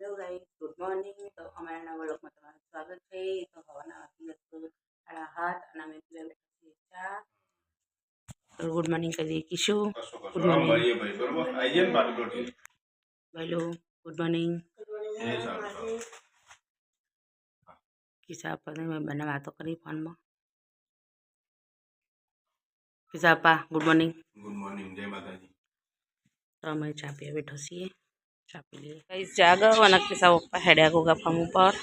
Hello guys, good morning. तो हमारा नवा व्लॉग में તમારું સ્વાગત છે। તો હવાના વાગી જશે 7:30 અને અમે પીવા બેઠા છીએ ચા। તો ગુડ મોર્નિંગ કરી દઈએ કિશુ। ગુડ મોર્નિંગ ભાઈ, બરોબર આઈ જન પાટકોટી ભાઈલો। ગુડ મોર્નિંગ કિશા આપા ને બંને વાતો કરી ફોનમાં। કિશા આપા ગુડ મોર્निंग। गुड मॉर्निंग, जय माताजी। तो અમે ચા પીવા બેઠા છીએ। ચા પી લઈએ ગાઈસ। જાગો અને કિશા પપ્પા હેડ્યા ગોગા ફાર્મ ઉપર।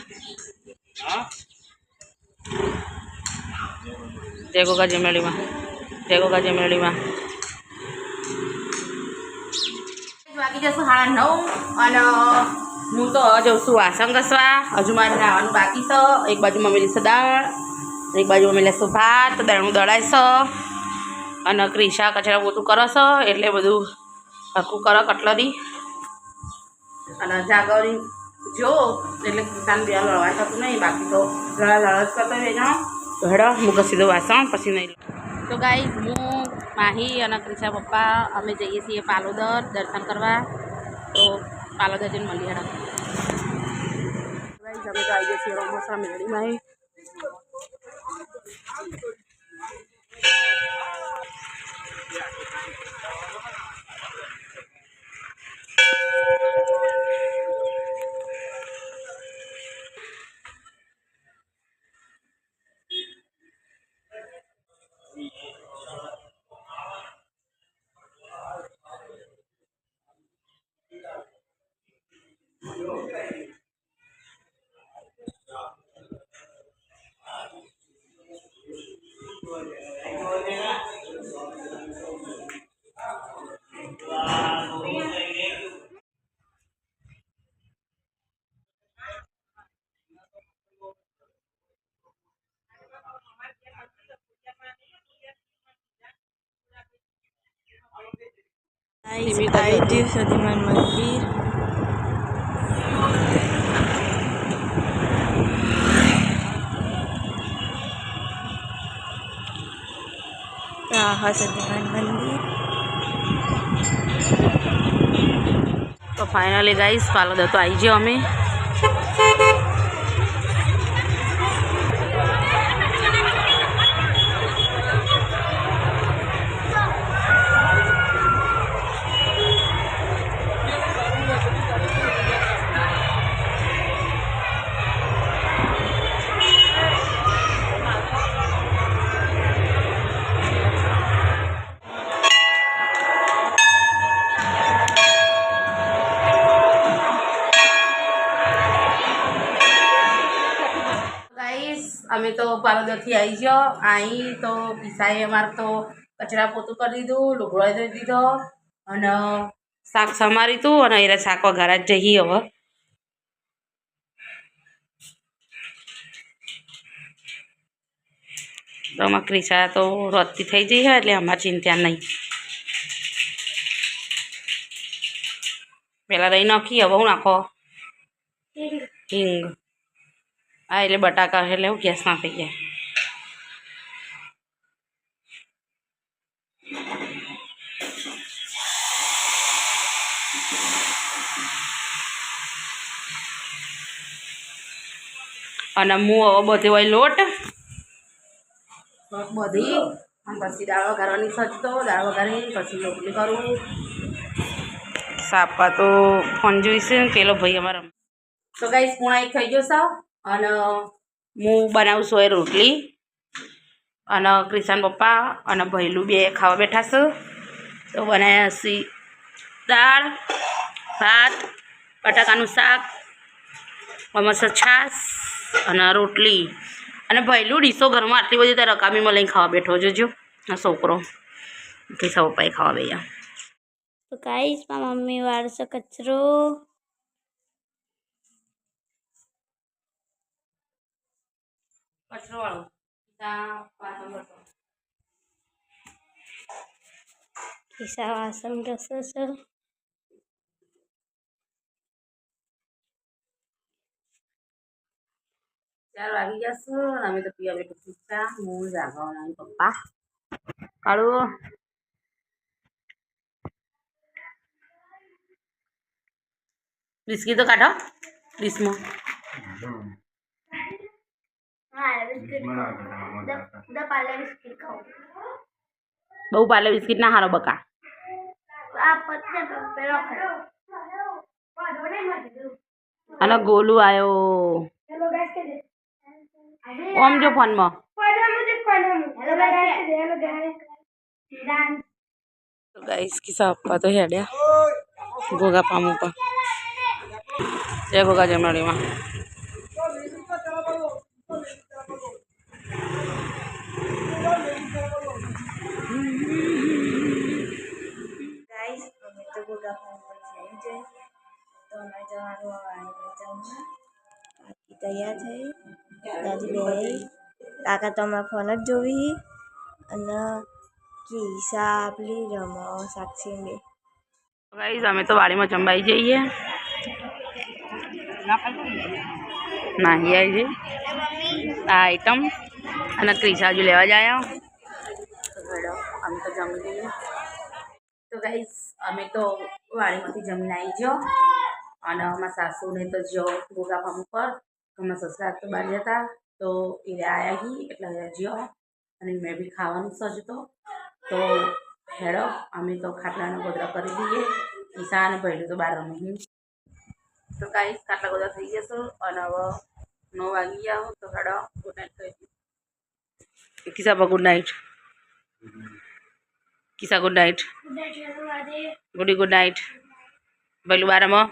જય ગોગા જમેડીમાં, જય ગોગા જમેડીમાં। વાગી જશે 9:30 અને હું તો જઉં છું વાસણ ઘસવા। હજુ મારે નાવાનું બાકી છે। એક બાજુ મમ્મી લેશે દાળ, એક બાજુ મમ્મી લેશે ભાત, દાળનું દળાય છે અને ક્રિશા કચરા પોતું કરે છે એટલે બધું હરખું કરે કટલરી અને જાગરી જો એટલે કિસાન બે લડવા થતું નહીં। બાકી તો લડા જ કરતો હોય જાણો। તો હેડો હું ઘસી દઉં વાસણ પછી નહીં। તો ગાઈસ હું માહી અને ક્રિશા પપ્પા અમે જઈએ છીએ પાલોદર દર્શન કરવા। તો પાલોદર જઈને મળીએ હેડો ગાઈસ। અમે તો આવી જઈએ છીએ રમોસા મેળીમાં। आई सदीमान मंदिर सदीमान मंदिर। तो फाइनली गाइस पालोદર तो आई जाओ अमे। અમે તો પાલોદરથી આવી ગયો। અહીં તો પીસાએ અમારે તો કચરા પોતું કરી દીધું, લુગડો દઈ દીધો અને શાક સમારી હતું અને એને શાક વઘારા જ જઈએ હવે। તો અમારી ક્રિશા તો રદથી થઈ જઈ છે એટલે અમારે ચિંતા નહીં। પહેલાં દહીં નાખી હવે હું નાખો હિંગ। હા એટલે બટાકા એટલે હું ગેસ ના થઈ જાય। અને હું હવે બધે હોય લોટ બધી અને પછી દાળ વઘારવાની સજતો દાળ વઘારી પછી રોટલી કરું। સાપા તો ફોન જોઈશે પેલો ભાઈ અમારા। તો ગાઈસ 1:30 થઈ ગયો છે અને હું બનાવું છું એ રોટલી અને ક્રિશાન પપ્પા અને ભૈલું બે ખાવા બેઠા છે। તો બનાવ્યા છે દાળ ભાત બટાકાનું શાક મસ્ત છાશ અને રોટલી અને ભૈલું ડીશો ઘરમાં આટલી બધી ત્યાં રકાબીમાં લઈને ખાવા બેઠો જોજો આ છોકરો। ક્રિશા પપ્પાએ ખાવા બેઠા। तो गाइस मम्मी वारसा कचरो कचरो वालों किसा वासन रस 4 વાગી જશે અને અમે તો પીવા બેઠું પીતા હું જાગવાના પપ્પા કાળું બિસ્કીટ તો કાઢો। ડીશમાં બહુ પાર્લે બિસ્કિટ ના હારો બકા. અને ગોલું આવ્યો ઓમ જો ફોનમાં. તો ગાઈસ કિસ્સા આપવા તો હેડ્યા ગોગા પામ ઉપર. જય ગોગા જમણીમાં. ગાઈસ અમે તો ગોગા ફોન પર જઈ જઈ તો અમે જવાનું વાણી જમવા બાકી તૈયાર થઈ દાદી બે કાકા તો અમારા ફોન જ જોવી અને કિસ્સા આપલી રમો સાક્ષી બે. ગાઈસ અમે તો વાડીમાં જમવાઈ જઈએ. નાહી આવી જઈ આ આઈટમ અને ક્રિશા હજુ લેવા જાય. અમે તો જમી લઈએ. તો ગાઈસ અમે તો વાડીમાંથી જમીને આવી ગયો અને અમારા સાસુને તો જો ગોગા ફાર્મ ઉપર અમારા સસરા તો બહાર જતા તો એ આવ્યા હી એટલે જ્યો અને મેં બી ખાવાનું સજતો તો હેડો અમે તો ખાટલાનો ગોદરા કરી દઈએ. ઈશા અને પહેલું તો બહાર રમી. તો ગાઈસ ખાટલા ગોદરા થઈ જશો અને હવે 9 વાગી ગયા તો હેડો ગુડ નાઇટ કહી દઈએ. કિસ્સા ગુડ નાઇટ. કિસ્સા ગુડ નાઇટ. ગુડી ગુડ નાઇટ. પહેલું બારમાં